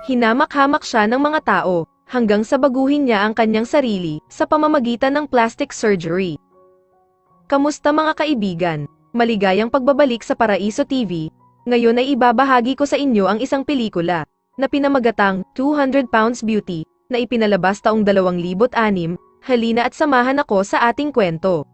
Hinamak-hamak siya ng mga tao, hanggang sa baguhin niya ang kanyang sarili, sa pamamagitan ng plastic surgery. Kamusta mga kaibigan? Maligayang pagbabalik sa Paraiso TV. Ngayon ay ibabahagi ko sa inyo ang isang pelikula, na pinamagatang 200 Pounds Beauty, na ipinalabas taong 2006, halina at samahan ako sa ating kwento.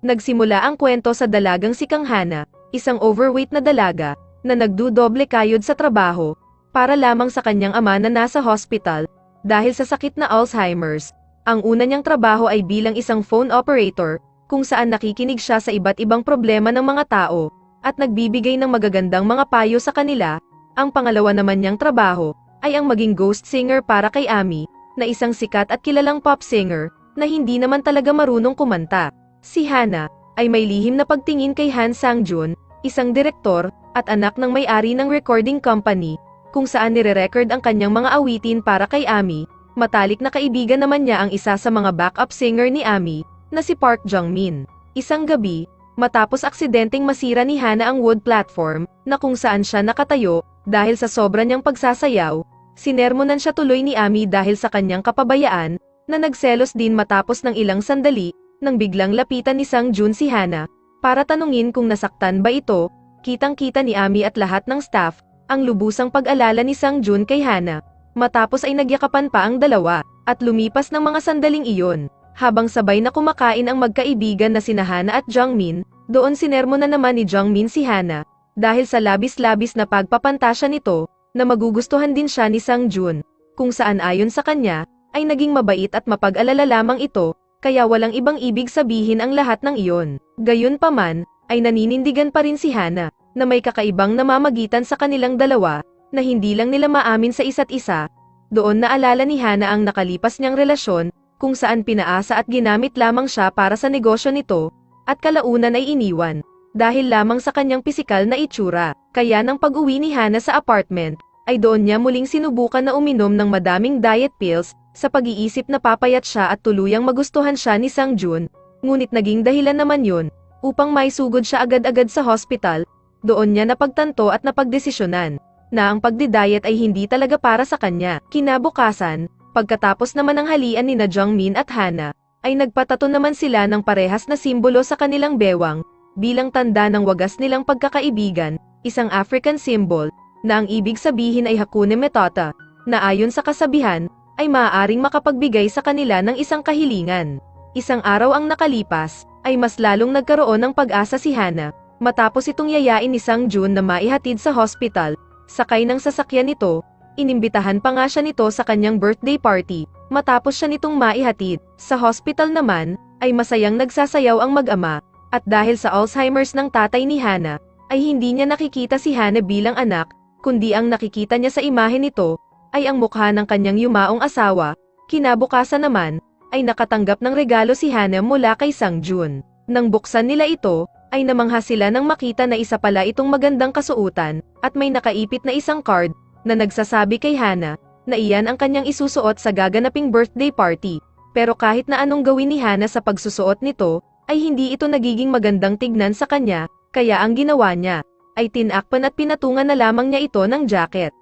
Nagsimula ang kwento sa dalagang si Kang Hana, isang overweight na dalaga, na nagdudoble kayod sa trabaho, para lamang sa kanyang ama na nasa hospital, dahil sa sakit na Alzheimer's. Ang una niyang trabaho ay bilang isang phone operator, kung saan nakikinig siya sa iba't ibang problema ng mga tao, at nagbibigay ng magagandang mga payo sa kanila. Ang pangalawa naman niyang trabaho, ay ang maging ghost singer para kay Ami, na isang sikat at kilalang pop singer, na hindi naman talaga marunong kumanta. Si Hana, ay may lihim na pagtingin kay Han Sang-jun, isang direktor, at anak ng may-ari ng recording company, kung saan nire-record ang kanyang mga awitin para kay Ami. Matalik na kaibigan naman niya ang isa sa mga backup singer ni Ami, na si Park Jung-min. Isang gabi, matapos aksidenteng masira ni Hana ang wood platform, na kung saan siya nakatayo, dahil sa sobra niyang pagsasayaw, sinermonan siya tuloy ni Ami dahil sa kanyang kapabayaan, na nagselos din matapos ng ilang sandali, nang biglang lapitan ni Sang-jun si Hana, para tanungin kung nasaktan ba ito. Kitang-kita ni Ami at lahat ng staff, ang lubusang pag-alala ni Sang-jun kay Hana. Matapos ay nagyakapan pa ang dalawa, at lumipas ng mga sandaling iyon, habang sabay na kumakain ang magkaibigan na sina Hana at Jungmin, doon sinermonan naman ni Jungmin si Hana, dahil sa labis-labis na pagpapantasya nito, na magugustuhan din siya ni Sang-jun, kung saan ayon sa kanya, ay naging mabait at mapag-alala lamang ito, kaya walang ibang ibig sabihin ang lahat ng iyon. Gayunpaman, ay naninindigan pa rin si Hana, na may kakaibang namamagitan sa kanilang dalawa, na hindi lang nila maamin sa isa't isa. Doon naalala ni Hana ang nakalipas niyang relasyon, kung saan pinaasa at ginamit lamang siya para sa negosyo nito, at kalaunan ay iniwan, dahil lamang sa kanyang pisikal na itsura. Kaya nang pag-uwi ni Hana sa apartment, ay doon niya muling sinubukan na uminom ng madaming diet pills, sa pag-iisip na papayat siya at tuluyang magustuhan siya ni Sang-jun, ngunit naging dahilan naman yun, upang maisugod siya agad-agad sa hospital. Doon niya napagtanto at napagdesisyonan, na ang pagdi-diet ay hindi talaga para sa kanya. Kinabukasan, pagkatapos naman ng halian ni Jungmin at Hana, ay nagpatato naman sila ng parehas na simbolo sa kanilang bewang, bilang tanda ng wagas nilang pagkakaibigan, isang African symbol, na ang ibig sabihin ay Hakuna Matata, na ayon sa kasabihan, ay maaaring makapagbigay sa kanila ng isang kahilingan. Isang araw ang nakalipas, ay mas lalong nagkaroon ng pag-asa si Hana, matapos itong yayain ni Sang-jun na maihatid sa hospital. Sakay ng sasakyan nito, inimbitahan pa nga siya nito sa kanyang birthday party, matapos siya nitong maihatid. Sa hospital naman, ay masayang nagsasayaw ang mag-ama, at dahil sa Alzheimer's ng tatay ni Hana, ay hindi niya nakikita si Hana bilang anak, kundi ang nakikita niya sa imahe nito, ay ang mukha ng kanyang yumaong asawa. Kinabukasan naman, ay nakatanggap ng regalo si Hana mula kay Sang-jun. Nang buksan nila ito, ay namangha sila nang makita na isa pala itong magandang kasuotan, at may nakaipit na isang card, na nagsasabi kay Hana, na iyan ang kanyang isusuot sa gaganaping birthday party. Pero kahit na anong gawin ni Hana sa pagsusuot nito, ay hindi ito nagiging magandang tignan sa kanya, kaya ang ginawa niya, ay tinakpan at pinatungan na lamang niya ito ng jacket.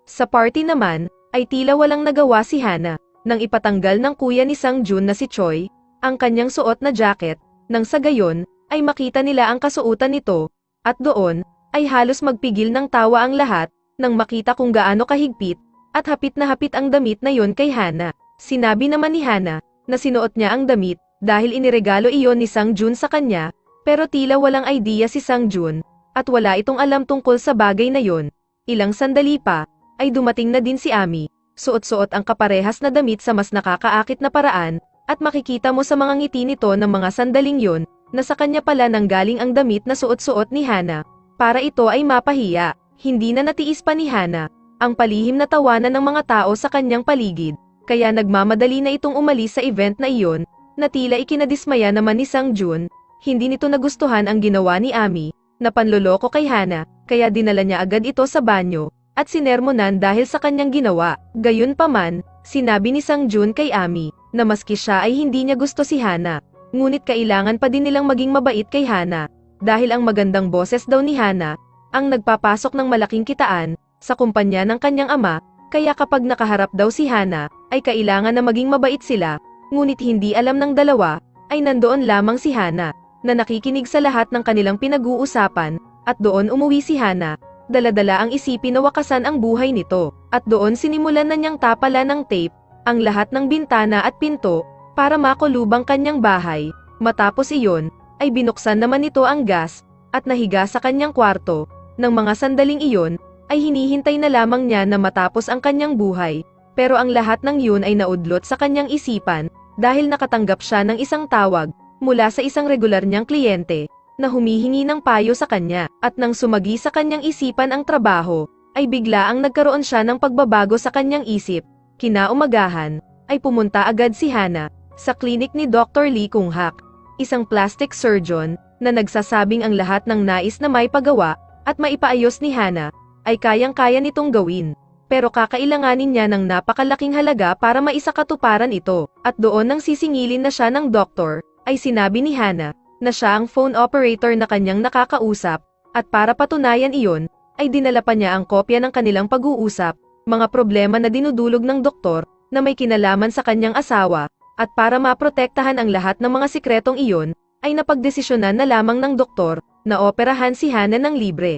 Sa party naman, ay tila walang nagawa si Hana, nang ipatanggal ng kuya ni Sang-jun na si Choi, ang kanyang suot na jacket, nang sa gayon, ay makita nila ang kasuotan nito, at doon, ay halos magpigil ng tawa ang lahat, nang makita kung gaano kahigpit, at hapit na hapit ang damit na yon kay Hana. Sinabi naman ni Hana, na sinuot niya ang damit, dahil iniregalo iyon ni Sang-jun sa kanya, pero tila walang idea si Sang-jun, at wala itong alam tungkol sa bagay na yon. Ilang sandali pa, ay dumating na din si Ami, suot-suot ang kaparehas na damit sa mas nakakaakit na paraan, at makikita mo sa mga ngiti nito ng mga sandaling yon, na sa kanya pala nanggaling ang damit na suot-suot ni Hana, para ito ay mapahiya. Hindi na natiis pa ni Hana, ang palihim na tawanan ng mga tao sa kanyang paligid, kaya nagmamadali na itong umalis sa event na iyon, na tila ikinadismaya naman ni Sang-jun. Hindi nito nagustuhan ang ginawa ni Ami, na panloloko kay Hana, kaya dinala niya agad ito sa banyo, at sinermonan dahil sa kanyang ginawa. Gayunpaman, sinabi ni Sang-jun kay Ami, na maski siya ay hindi niya gusto si Hana, ngunit kailangan pa din nilang maging mabait kay Hana, dahil ang magandang boses daw ni Hana, ang nagpapasok ng malaking kitaan, sa kumpanya ng kanyang ama, Kaya kapag nakaharap daw si Hana, ay kailangan na maging mabait sila, ngunit hindi alam ng dalawa, ay nandoon lamang si Hana, na nakikinig sa lahat ng kanilang pinag-uusapan, at doon umuwi si Hana, dala-dala ang isipin na wakasan ang buhay nito, at doon sinimulan na niyang tapalan ng tape, ang lahat ng bintana at pinto, para makulubang kanyang bahay. Matapos iyon, ay binuksan naman nito ang gas, at nahiga sa kanyang kwarto. Nang mga sandaling iyon, ay hinihintay na lamang niya na matapos ang kanyang buhay, pero ang lahat ng yun ay naudlot sa kanyang isipan, dahil nakatanggap siya ng isang tawag, mula sa isang regular niyang kliyente, na humihingi ng payo sa kanya, at nang sumagi sa kanyang isipan ang trabaho, ay bigla ang nagkaroon siya ng pagbabago sa kanyang isip. Kinaumagahan, ay pumunta agad si Hana, sa klinik ni Dr. Lee Kung-hak, isang plastic surgeon, na nagsasabing ang lahat ng nais na may pagawa, at maipaayos ni Hana, ay kayang-kaya nitong gawin. Pero kakailanganin niya ng napakalaking halaga para maisakatuparan ito, at doon nang sisingilin na siya ng doktor, ay sinabi ni Hana, na siya ang phone operator na kanyang nakakausap, at para patunayan iyon, ay dinala pa niya ang kopya ng kanilang pag-uusap, mga problema na dinudulog ng doktor, na may kinalaman sa kanyang asawa, at para maprotektahan ang lahat ng mga sikretong iyon, ay napagdesisyonan na lamang ng doktor, na operahan si Hana ng libre.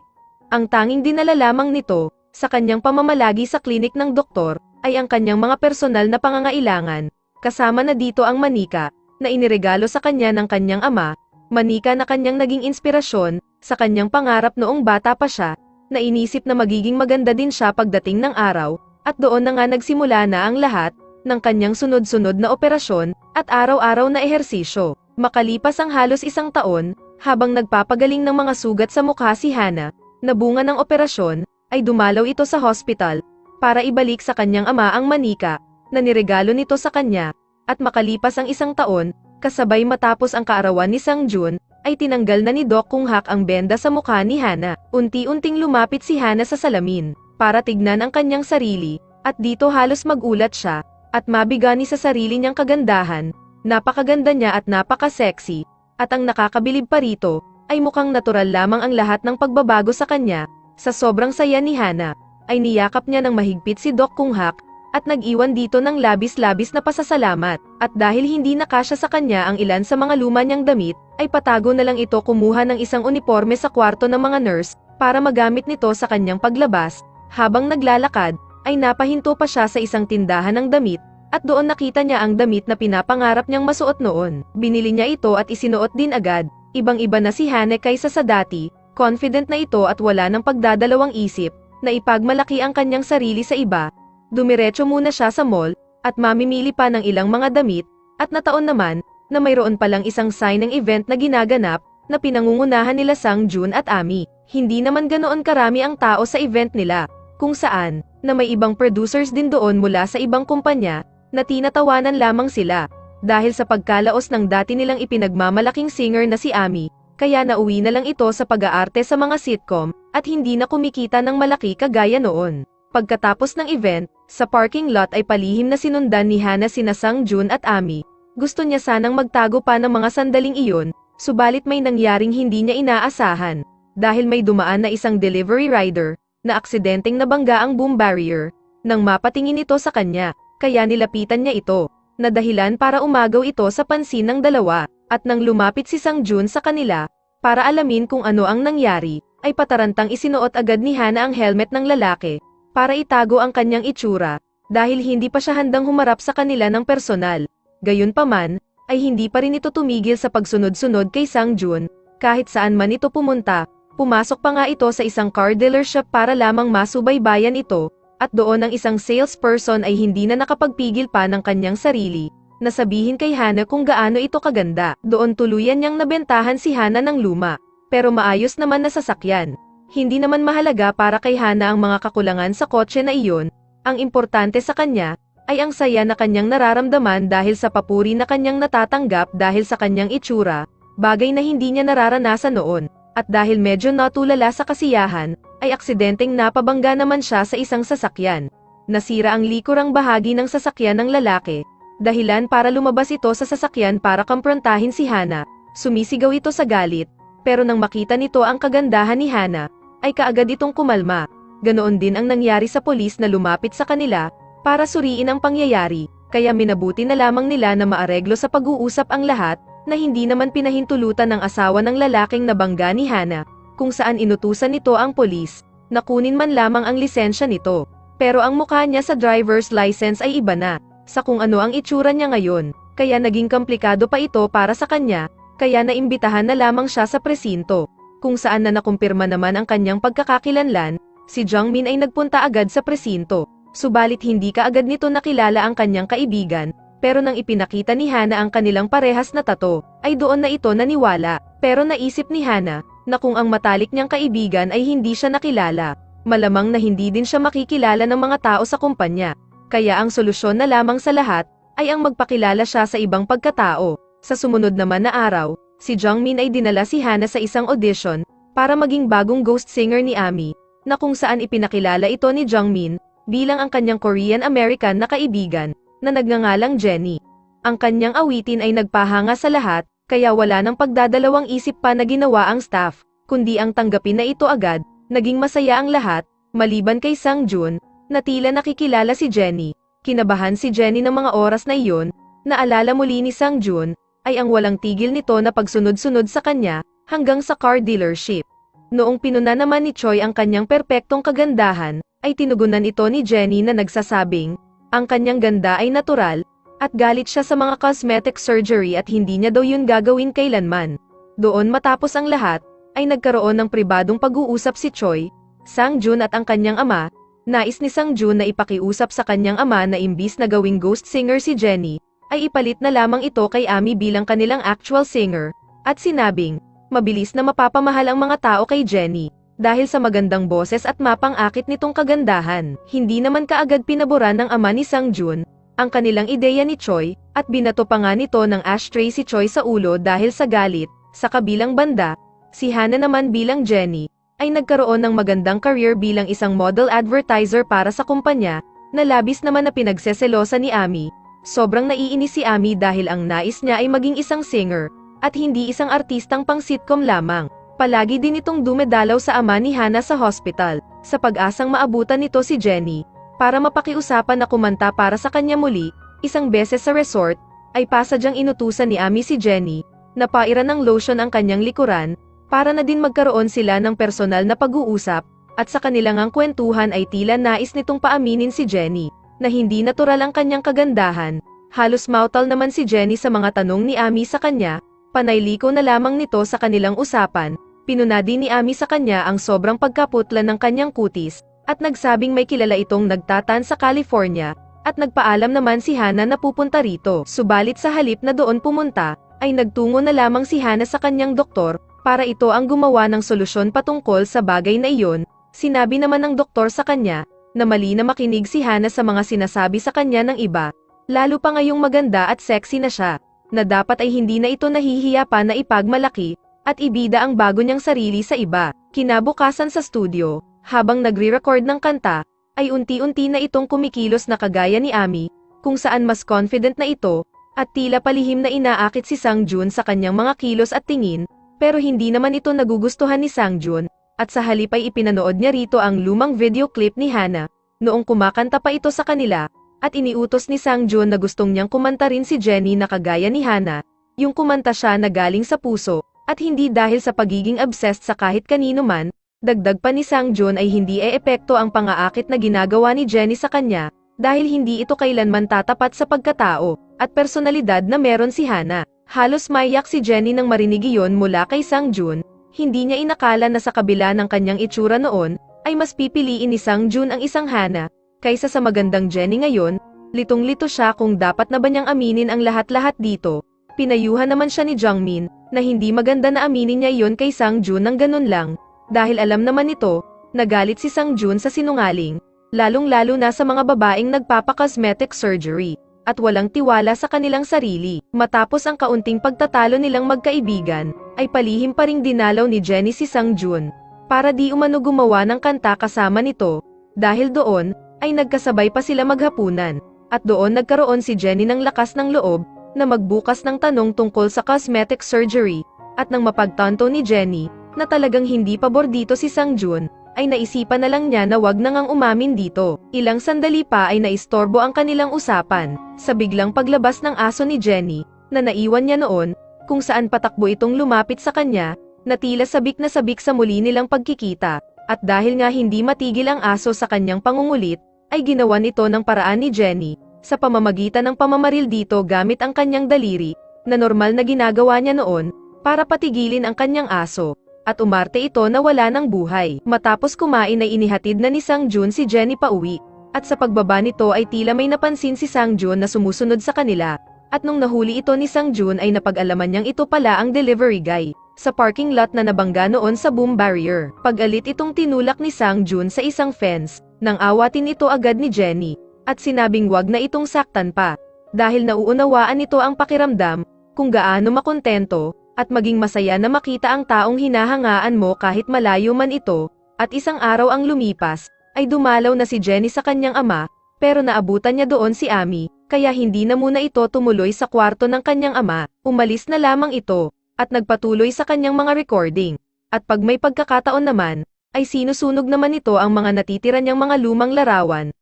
Ang tanging dinala lamang nito, sa kanyang pamamalagi sa klinik ng doktor, ay ang kanyang mga personal na pangangailangan, kasama na dito ang manika, na iniregalo sa kanya ng kanyang ama, manika na kanyang naging inspirasyon, sa kanyang pangarap noong bata pa siya, na inisip na magiging maganda din siya pagdating ng araw, at doon na nga nagsimula na ang lahat, ng kanyang sunod-sunod na operasyon, at araw-araw na ehersisyo. Makalipas ang halos isang taon, habang nagpapagaling ng mga sugat sa mukha si Hana, na bunga ng operasyon, ay dumalaw ito sa hospital, para ibalik sa kanyang ama ang manika, na niregalo nito sa kanya, at makalipas ang isang taon, kasabay matapos ang kaarawan ni Sang Jun, ay tinanggal na ni Doc Kung-hak ang benda sa mukha ni Hana. Unti-unting lumapit si Hana sa salamin, para tignan ang kanyang sarili, at dito halos magulat siya, at mabigani sa sarili niyang kagandahan. Napakaganda niya at napaka-sexy, at ang nakakabilib pa rito, ay mukhang natural lamang ang lahat ng pagbabago sa kanya. Sa sobrang saya ni Hana, ay niyakap niya ng mahigpit si Doc Kung-hak, at nag-iwan dito ng labis-labis na pasasalamat, at dahil hindi nakasya sa kanya ang ilan sa mga luma niyang damit, ay patago na lang ito kumuha ng isang uniforme sa kwarto ng mga nurse, para magamit nito sa kanyang paglabas. Habang naglalakad, ay napahinto pa siya sa isang tindahan ng damit, at doon nakita niya ang damit na pinapangarap niyang masuot noon. Binili niya ito at isinuot din agad. Ibang-iba na si Hana kaysa sa dati, confident na ito at wala ng pagdadalawang isip, na ipagmalaki ang kanyang sarili sa iba. Dumiretso muna siya sa mall, at mamimili pa ng ilang mga damit, at nataon naman, na mayroon palang isang sign ng event na ginaganap, na pinangungunahan nila Sang Jun at Ami. Hindi naman ganoon karami ang tao sa event nila, kung saan, na may ibang producers din doon mula sa ibang kumpanya, na tinatawanan lamang sila, dahil sa pagkalaos ng dati nilang ipinagmamalaking singer na si Ami, kaya nauwi na lang ito sa pag-aarte sa mga sitcom, at hindi na kumikita ng malaki kagaya noon. Pagkatapos ng event, sa parking lot ay palihim na sinundan ni Hana sina Sang Jun at Ami. Gusto niya sanang magtago pa ng mga sandaling iyon, subalit may nangyaring hindi niya inaasahan, dahil may dumaan na isang delivery rider, na aksidenteng nabangga ang boom barrier, nang mapatingin ito sa kanya, kaya nilapitan niya ito, na dahilan para umagaw ito sa pansin ng dalawa, at nang lumapit si Sang Jun sa kanila, para alamin kung ano ang nangyari, ay patarantang isinuot agad ni Hana ang helmet ng lalaki, para itago ang kanyang itsura, dahil hindi pa siya handang humarap sa kanila ng personal. Gayunpaman, ay hindi pa rin ito tumigil sa pagsunod-sunod kay Sang Jun, kahit saan man ito pumunta. Pumasok pa nga ito sa isang car dealership para lamang masubaybayan ito, at doon ang isang salesperson ay hindi na nakapagpigil pa ng kanyang sarili, na sabihin kay Hana kung gaano ito kaganda. Doon tuluyan niyang nabentahan si Hana ng luma, pero maayos naman na sasakyan. Hindi naman mahalaga para kay Hana ang mga kakulangan sa kotse na iyon, ang importante sa kanya, ay ang saya na kanyang nararamdaman dahil sa papuri na kanyang natatanggap dahil sa kanyang itsura, bagay na hindi niya nararanasan noon. At dahil medyo natulala sa kasiyahan, ay aksidenteng napabangga naman siya sa isang sasakyan. Nasira ang likurang bahagi ng sasakyan ng lalaki, dahilan para lumabas ito sa sasakyan para kamprontahin si Hana. Sumisigaw ito sa galit, pero nang makita nito ang kagandahan ni Hana, ay kaagad itong kumalma. Ganoon din ang nangyari sa pulis na lumapit sa kanila para suriin ang pangyayari, kaya minabuti na lamang nila na maareglo sa pag-uusap ang lahat, na hindi naman pinahintulutan ng asawa ng lalaking nabangga ni Hana, kung saan inutusan nito ang pulis na kunin man lamang ang lisensya nito. Pero ang mukha niya sa driver's license ay iba na sa kung ano ang itsura niya ngayon, kaya naging komplikado pa ito para sa kanya, kaya naimbitahan na lamang siya sa presinto, kung saan na nakumpirma naman ang kanyang pagkakakilanlan. Si Jungmin ay nagpunta agad sa presinto, subalit hindi kaagad nito nakilala ang kanyang kaibigan, pero nang ipinakita ni Hana ang kanilang parehas na tato, ay doon na ito naniwala. Pero naisip ni Hana na kung ang matalik niyang kaibigan ay hindi siya nakilala, malamang na hindi din siya makikilala ng mga tao sa kumpanya, kaya ang solusyon na lamang sa lahat ay ang magpakilala siya sa ibang pagkatao. Sa sumunod naman na araw, si Jungmin ay dinala si Hana sa isang audition para maging bagong ghost singer ni Ami, na kung saan ipinakilala ito ni Jungmin bilang ang kanyang Korean-American na kaibigan na nagngangalang Jenny. Ang kanyang awitin ay nagpahanga sa lahat, kaya wala nang pagdadalawang isip pa na ginawa ang staff, kundi ang tanggapin na ito agad. Naging masaya ang lahat, maliban kay Sang-jun, na tila nakikilala si Jenny. Kinabahan si Jenny ng mga oras na iyon, naalala muli ni Sang-jun ay ang walang tigil nito na pagsunod-sunod sa kanya, hanggang sa car dealership. Noong pinuna naman ni Choi ang kanyang perpektong kagandahan, ay tinugunan ito ni Jenny na nagsasabing, ang kanyang ganda ay natural, at galit siya sa mga cosmetic surgery at hindi niya daw yun gagawin kailanman. Doon matapos ang lahat, ay nagkaroon ng pribadong pag-uusap si Choi, Sang-jun at ang kanyang ama. Nais ni Sang-jun na ipakiusap sa kanyang ama na imbis na gawing ghost singer si Jenny, ay ipalit na lamang ito kay Ami bilang kanilang actual singer, at sinabing, mabilis na mapapamahal ang mga tao kay Jenny, dahil sa magandang boses at mapang-akit nitong kagandahan. Hindi naman kaagad pinaboran ng ama ni Sang-jun ang kanilang ideya ni Choi, at binato pa nga nito ng ashtray si Choi sa ulo dahil sa galit. Sa kabilang banda, si Hana naman bilang Jenny, ay nagkaroon ng magandang career bilang isang model advertiser para sa kumpanya, na labis naman na pinagseselosa ni Ami. Sobrang naiinis si Ami dahil ang nais niya ay maging isang singer, at hindi isang artistang pang sitcom lamang. Palagi din itong dumedalaw sa ama ni Hana sa hospital, sa pag-asang maabutan nito si Jenny, para mapakiusapan na kumanta para sa kanya muli. Isang beses sa resort, ay pasadyang inutusan ni Ami si Jenny, na pairan ng lotion ang kanyang likuran, para na din magkaroon sila ng personal na pag-uusap, at sa kanilang ang kwentuhan ay tila nais nitong paaminin si Jenny, na hindi natural ang kanyang kagandahan. Halos mautal naman si Jenny sa mga tanong ni Ami sa kanya, panayliko na lamang nito sa kanilang usapan. Pinuna din ni Ami sa kanya ang sobrang pagkaputla ng kanyang kutis, at nagsabing may kilala itong nagtatan sa California, at nagpaalam naman si Hana na pupunta rito. Subalit sa halip na doon pumunta, ay nagtungo na lamang si Hana sa kanyang doktor, para ito ang gumawa ng solusyon patungkol sa bagay na iyon. Sinabi naman ng doktor sa kanya, na mali na makinig si Hana sa mga sinasabi sa kanya ng iba, lalo pa ngayong maganda at sexy na siya, na dapat ay hindi na ito nahihiya pa na ipagmalaki, at ibida ang bago niyang sarili sa iba. Kinabukasan sa studio, habang nagre-record ng kanta, ay unti-unti na itong kumikilos na kagaya ni Ami, kung saan mas confident na ito, at tila palihim na inaakit si Sang-jun sa kanyang mga kilos at tingin, pero hindi naman ito nagugustuhan ni Sang-jun. At sa halip ay ipinanood niya rito ang lumang video clip ni Hana, noong kumakanta pa ito sa kanila, at iniutos ni Sang-jun na gustong niyang kumanta rin si Jenny na kagaya ni Hana, yung kumanta siya na galing sa puso, at hindi dahil sa pagiging obsessed sa kahit kanino man. Dagdag pa ni Sang-jun ay hindi epekto ang pang-aakit na ginagawa ni Jenny sa kanya, dahil hindi ito kailanman tatapat sa pagkatao, at personalidad na meron si Hana. Halos maiyak si Jenny nang marinig iyon mula kay Sang-jun. Hindi niya inakala na sa kabila ng kanyang itsura noon, ay mas pipiliin ni Sang-jun ang isang Hana, kaysa sa magandang Jenny ngayon. Litong-lito siya kung dapat na ba niyang aminin ang lahat-lahat dito. Pinayuhan naman siya ni Jungmin, na hindi maganda na aminin niya iyon kay Sang-jun ng ganun lang, dahil alam naman nito, nagalit si Sang-jun sa sinungaling, lalong-lalo na sa mga babaeng nagpapa-cosmetic surgery, at walang tiwala sa kanilang sarili. Matapos ang kaunting pagtatalo nilang magkaibigan, ay palihim pa ring dinalaw ni Jenny si Sang-jun, para di umano gumawa ng kanta kasama nito. Dahil doon, ay nagkasabay pa sila maghapunan, at doon nagkaroon si Jenny ng lakas ng loob, na magbukas ng tanong tungkol sa cosmetic surgery, at nang mapagtanto ni Jenny, na talagang hindi pabor dito si Sang-jun, ay naisipan na lang niya na wag na ngang umamin dito. Ilang sandali pa ay naistorbo ang kanilang usapan, sa biglang paglabas ng aso ni Jenny, na naiwan niya noon, kung saan patakbo itong lumapit sa kanya, na tila sabik na sabik sa muli nilang pagkikita, at dahil nga hindi matigil ang aso sa kanyang pangungulit, ay ginawan ito ng paraan ni Jenny, sa pamamagitan ng pamamaril dito gamit ang kanyang daliri, na normal na ginagawa niya noon, para patigilin ang kanyang aso, at umarte ito na wala ng buhay. Matapos kumain ay inihatid na ni Sang Jun si Jenny pauwi, at sa pagbaba nito ay tila may napansin si Sang Jun na sumusunod sa kanila, at nung nahuli ito ni Sang Jun ay napag-alaman niyang ito pala ang delivery guy, sa parking lot na nabangga noon sa boom barrier. Pag-alit itong tinulak ni Sang Jun sa isang fence, nang awatin ito agad ni Jenny, at sinabing wag na itong saktan pa, dahil nauunawaan nito ang pakiramdam, kung gaano makontento, at maging masaya na makita ang taong hinahangaan mo kahit malayo man ito, at isang araw ang lumipas, ay dumalaw na si Jenny sa kanyang ama, pero naabutan niya doon si Ami, kaya hindi na muna ito tumuloy sa kwarto ng kanyang ama, umalis na lamang ito, at nagpatuloy sa kanyang mga recording, at pag may pagkakataon naman, ay sinusunog naman ito ang mga natitira niyang mga lumang larawan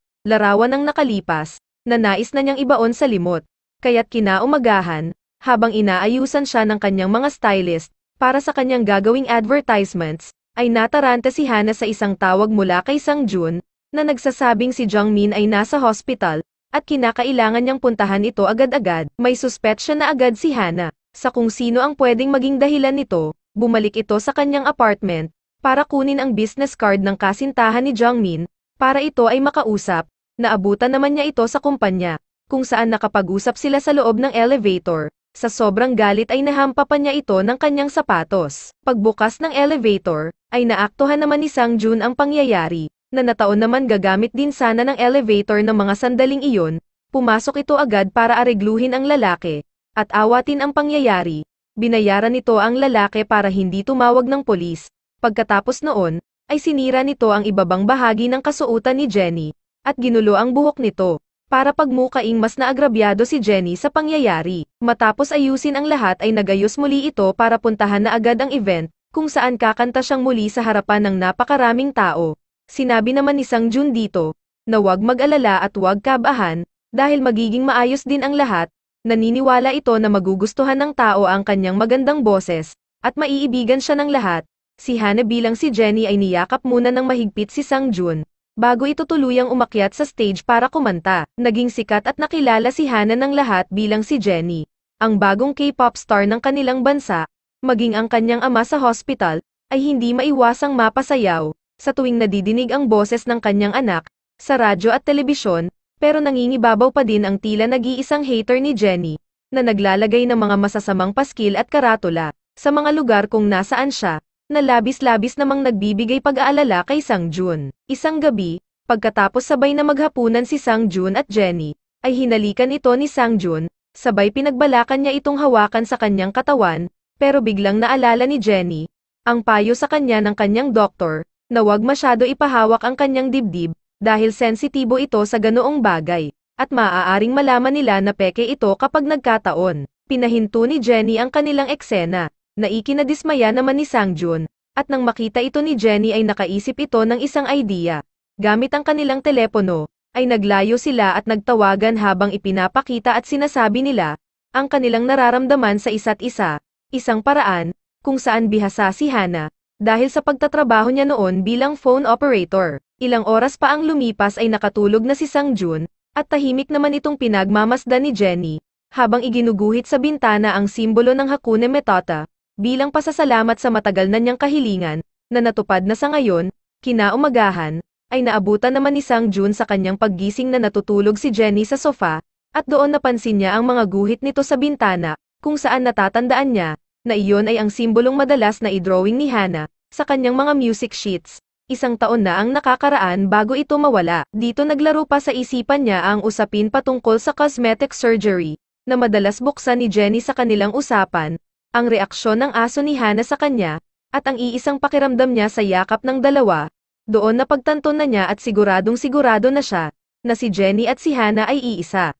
ang nakalipas, na nais na niyang ibaon sa limot, kaya't kinaumagahan, habang inaayusan siya ng kanyang mga stylist, para sa kanyang gagawing advertisements, ay nataranta si Hana sa isang tawag mula kay Sang Jun, na nagsasabing si Jungmin ay nasa hospital, at kinakailangan niyang puntahan ito agad-agad. May suspetsya na agad si Hana, sa kung sino ang pwedeng maging dahilan nito, bumalik ito sa kanyang apartment, para kunin ang business card ng kasintahan ni Jungmin, para ito ay makausap. Naabutan naman niya ito sa kumpanya, kung saan nakapag-usap sila sa loob ng elevator. Sa sobrang galit ay nahampa pa niya ito ng kanyang sapatos. Pagbukas ng elevator, ay naaktuhan naman ni Sang Jun ang pangyayari, na nataon naman gagamit din sana ng elevator ng mga sandaling iyon. Pumasok ito agad para aregluhin ang lalaki, at awatin ang pangyayari. Binayaran nito ang lalaki para hindi tumawag ng polis. Pagkatapos noon, ay sinira nito ang ibabang bahagi ng kasuotan ni Jenny, at ginulo ang buhok nito, para pagmukaing mas naagrabyado si Jenny sa pangyayari. Matapos ayusin ang lahat ay nagayos muli ito para puntahan na agad ang event, kung saan kakanta siyang muli sa harapan ng napakaraming tao. Sinabi naman ni Sang Jun dito, na huwag mag-alala at huwag kabahan, dahil magiging maayos din ang lahat. Naniniwala ito na magugustuhan ng tao ang kanyang magandang boses, at maiibigan siya ng lahat. Si Hana bilang si Jenny ay niyakap muna ng mahigpit si Sang Jun, bago ito tuluyang umakyat sa stage para kumanta. Naging sikat at nakilala si Hana ng lahat bilang si Jenny, ang bagong K-pop star ng kanilang bansa. Maging ang kanyang ama sa hospital, ay hindi maiwasang mapasayaw, sa tuwing nadidinig ang boses ng kanyang anak, sa radyo at telebisyon, pero nangingibabaw pa din ang tila nag-iisang hater ni Jenny, na naglalagay ng mga masasamang paskil at karatula, sa mga lugar kung nasaan siya, na labis-labis namang nagbibigay pag-aalala kay Sang Jun. Isang gabi, pagkatapos sabay na maghapunan si Sang Jun at Jenny, ay hinalikan ito ni Sang Jun, sabay pinagbalakan niya itong hawakan sa kanyang katawan, pero biglang naalala ni Jenny, ang payo sa kanya ng kanyang doktor, na huwag masyado ipahawak ang kanyang dibdib, dahil sensitibo ito sa ganoong bagay, at maaaring malaman nila na peke ito kapag nagkataon. Pinahinto ni Jenny ang kanilang eksena, na ikinadismaya naman ni Sang Jun, at nang makita ito ni Jenny ay nakaisip ito ng isang idea. Gamit ang kanilang telepono, ay naglayo sila at nagtawagan habang ipinapakita at sinasabi nila, ang kanilang nararamdaman sa isa't isa, isang paraan, kung saan bihasa si Hana, dahil sa pagtatrabaho niya noon bilang phone operator. Ilang oras pa ang lumipas ay nakatulog na si Sang Jun, at tahimik naman itong pinagmamasdan ni Jenny, habang iginuguhit sa bintana ang simbolo ng Hakuna Matata, bilang pasasalamat sa matagal na niyang kahilingan, na natupad na sa ngayon. Kinaumagahan, ay naabutan naman ni Sang Jun sa kanyang paggising na natutulog si Jenny sa sofa, at doon napansin niya ang mga guhit nito sa bintana, kung saan natatandaan niya, na iyon ay ang simbolong madalas na i-drawing ni Hana, sa kanyang mga music sheets. Isang taon na ang nakakaraan bago ito mawala. Dito naglaro pa sa isipan niya ang usapin patungkol sa cosmetic surgery, na madalas buksan ni Jenny sa kanilang usapan, ang reaksyon ng aso ni Hana sa kanya, at ang iisang pakiramdam niya sa yakap ng dalawa. Doon napagtanto na niya at siguradong sigurado na siya, na si Jenny at si Hana ay iisa.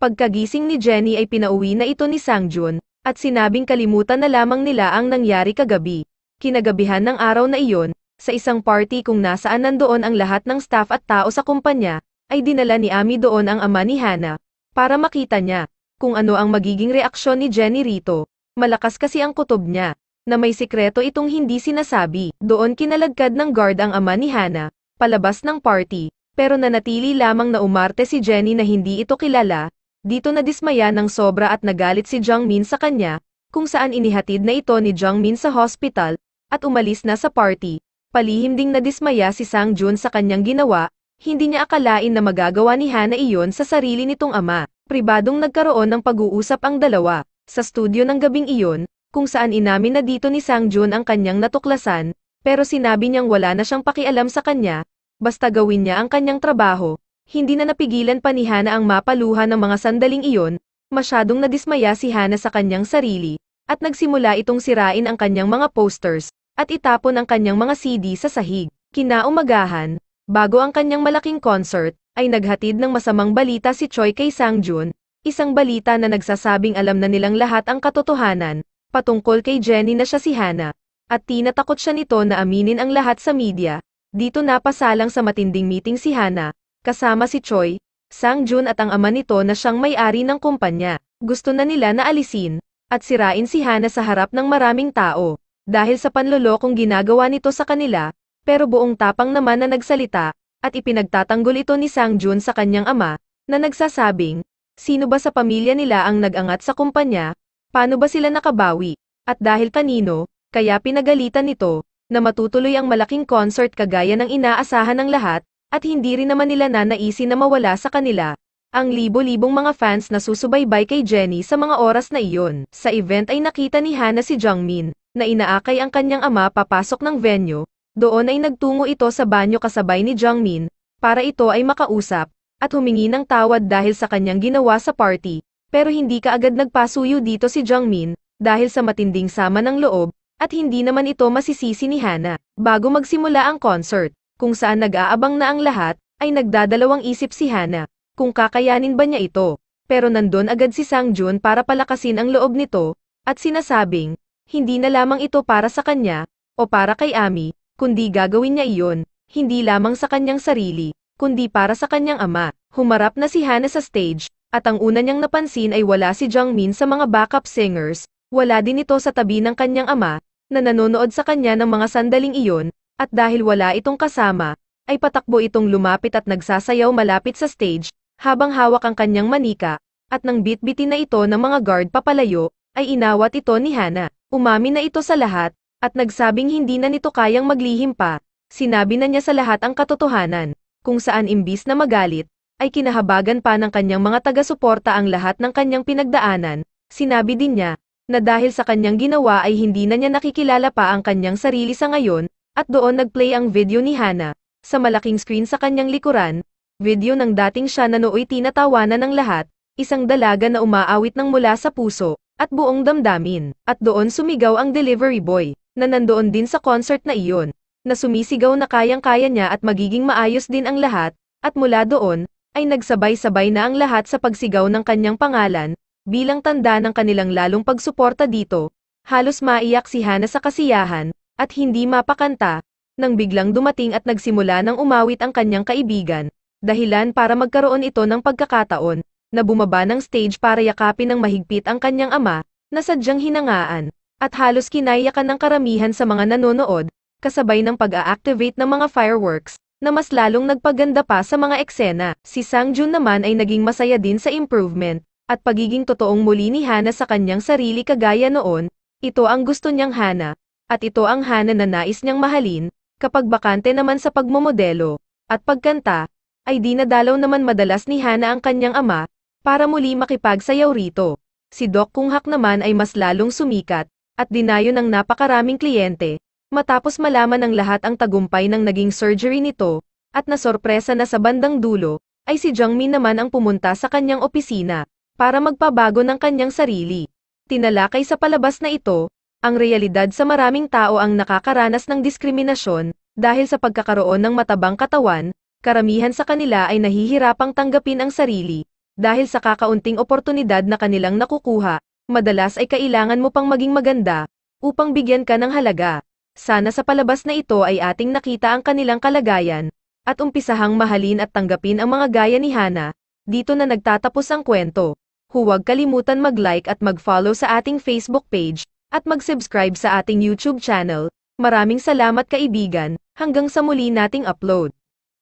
Pagkagising ni Jenny ay pinauwi na ito ni Sang Jun, at sinabing kalimutan na lamang nila ang nangyari kagabi. Kinagabihan ng araw na iyon, Sa isang party kung nasaan nandoon ang lahat ng staff at tao sa kumpanya, ay dinala ni Ami doon ang ama ni Hana, para makita niya kung ano ang magiging reaksyon ni Jenny rito. Malakas kasi ang kutob niya, na may sikreto itong hindi sinasabi. Doon kinalagkad ng guard ang ama ni Hana, palabas ng party, pero nanatili lamang na umarte si Jenny na hindi ito kilala. Dito nadismaya ng sobra at nagalit si Jungmin sa kanya, kung saan inihatid na ito ni Jungmin sa hospital, at umalis na sa party. Palihim ding nadismaya si Sang-jun sa kanyang ginawa, hindi niya akalain na magagawa ni Hana iyon sa sarili nitong ama. Pribadong nagkaroon ng pag-uusap ang dalawa, sa studio ng gabing iyon, kung saan inamin na dito ni Sang-jun ang kanyang natuklasan, pero sinabi niyang wala na siyang pakialam sa kanya, basta gawin niya ang kanyang trabaho. Hindi na napigilan pa ni Hana ang mapaluha ng mga sandaling iyon, masyadong nadismaya si Hana sa kanyang sarili, at nagsimula itong sirain ang kanyang mga posters, at itapon ang kanyang mga CD sa sahig. Kinaumagahan, bago ang kanyang malaking concert, ay naghatid ng masamang balita si Choi kay Sang-jun, isang balita na nagsasabing alam na nilang lahat ang katotohanan, patungkol kay Jenny na siya si Hana, at tinatakot siya nito na aminin ang lahat sa media. Dito napasalang sa matinding meeting si Hana, kasama si Choi, Sang-jun at ang ama nito na siyang may-ari ng kumpanya. Gusto na nila na alisin, at sirain si Hana sa harap ng maraming tao, dahil sa panlolokong ginagawa nito sa kanila, pero buong tapang naman na nagsalita, at ipinagtatanggol ito ni Sang-jun sa kanyang ama, na nagsasabing, sino ba sa pamilya nila ang nag-angat sa kumpanya, paano ba sila nakabawi, at dahil kanino, kaya pinagalitan nito, na matutuloy ang malaking concert kagaya ng inaasahan ng lahat, at hindi rin naman nila nanaisin na mawala sa kanila ang libo-libong mga fans na susubaybay kay Jenny sa mga oras na iyon. Sa event ay nakita ni Hana si Jungmin, na inaakay ang kanyang ama papasok ng venue. Doon ay nagtungo ito sa banyo kasabay ni Jungmin, para ito ay makausap, at humingi ng tawad dahil sa kanyang ginawa sa party, pero hindi kaagad nagpasuyo dito si Jungmin, dahil sa matinding sama ng loob, at hindi naman ito masisisi ni Hana. Bago magsimula ang concert, kung saan nag-aabang na ang lahat, ay nagdadalawang isip si Hana, kung kakayanin ba niya ito, pero nandun agad si Sang-jun para palakasin ang loob nito, at sinasabing, hindi na lamang ito para sa kanya, o para kay Ami, kundi gagawin niya iyon, hindi lamang sa kanyang sarili, kundi para sa kanyang ama. Humarap na si Hana sa stage, at ang una niyang napansin ay wala si Jungmin sa mga backup singers, wala din ito sa tabi ng kanyang ama, na nanonood sa kanya ng mga sandaling iyon, at dahil wala itong kasama, ay patakbo itong lumapit at nagsasayaw malapit sa stage, habang hawak ang kanyang manika, at nang bitbitin na ito ng mga guard papalayo, ay inawat ito ni Hana. Umamin na ito sa lahat, at nagsabing hindi na nito kayang maglihim pa. Sinabi na niya sa lahat ang katotohanan, kung saan imbis na magalit, ay kinahabagan pa ng kanyang mga taga-suporta ang lahat ng kanyang pinagdaanan. Sinabi din niya, na dahil sa kanyang ginawa ay hindi na niya nakikilala pa ang kanyang sarili sa ngayon, at doon nagplay ang video ni Hana, sa malaking screen sa kanyang likuran, video ng dating siya na nooy tinatawanan ng lahat, isang dalaga na umaawit ng mula sa puso, at buong damdamin, at doon sumigaw ang delivery boy, na nandoon din sa concert na iyon, na sumisigaw na kayang-kaya niya at magiging maayos din ang lahat, at mula doon, ay nagsabay-sabay na ang lahat sa pagsigaw ng kanyang pangalan, bilang tanda ng kanilang lalong pagsuporta dito. Halos maiyak si Hana sa kasiyahan, at hindi mapakanta, nang biglang dumating at nagsimula ng umawit ang kanyang kaibigan, dahilan para magkaroon ito ng pagkakataon, na bumaba ng stage para yakapin ng mahigpit ang kanyang ama, na sadyang hinangaan, at halos kinaiyakan ng karamihan sa mga nanonood, kasabay ng pag-a-activate ng mga fireworks, na mas lalong nagpaganda pa sa mga eksena. Si Sang-jun naman ay naging masaya din sa improvement, at pagiging totoong muli ni Hana sa kanyang sarili kagaya noon. Ito ang gusto niyang Hana, at ito ang Hana na nais niyang mahalin, kapag bakante naman sa pagmomodelo, at pagkanta, ay dinadalaw naman madalas ni Hana ang kanyang ama, para muli makipagsayaw rito. Si Doc Kung Hak naman ay mas lalong sumikat, at dinayo ng napakaraming kliyente, matapos malaman ng lahat ang tagumpay ng naging surgery nito, at nasorpresa na sa bandang dulo, ay si Jungmin naman ang pumunta sa kanyang opisina, para magpabago ng kanyang sarili. Tinalakay sa palabas na ito, ang realidad sa maraming tao ang nakakaranas ng diskriminasyon, dahil sa pagkakaroon ng matabang katawan, karamihan sa kanila ay nahihirapang tanggapin ang sarili, dahil sa kakaunting oportunidad na kanilang nakukuha, madalas ay kailangan mo pang maging maganda, upang bigyan ka ng halaga. Sana sa palabas na ito ay ating nakita ang kanilang kalagayan, at umpisahang mahalin at tanggapin ang mga gaya ni Hana. Dito na nagtatapos ang kwento. Huwag kalimutan mag-like at mag-follow sa ating Facebook page, at mag-subscribe sa ating YouTube channel. Maraming salamat kaibigan, hanggang sa muli nating upload.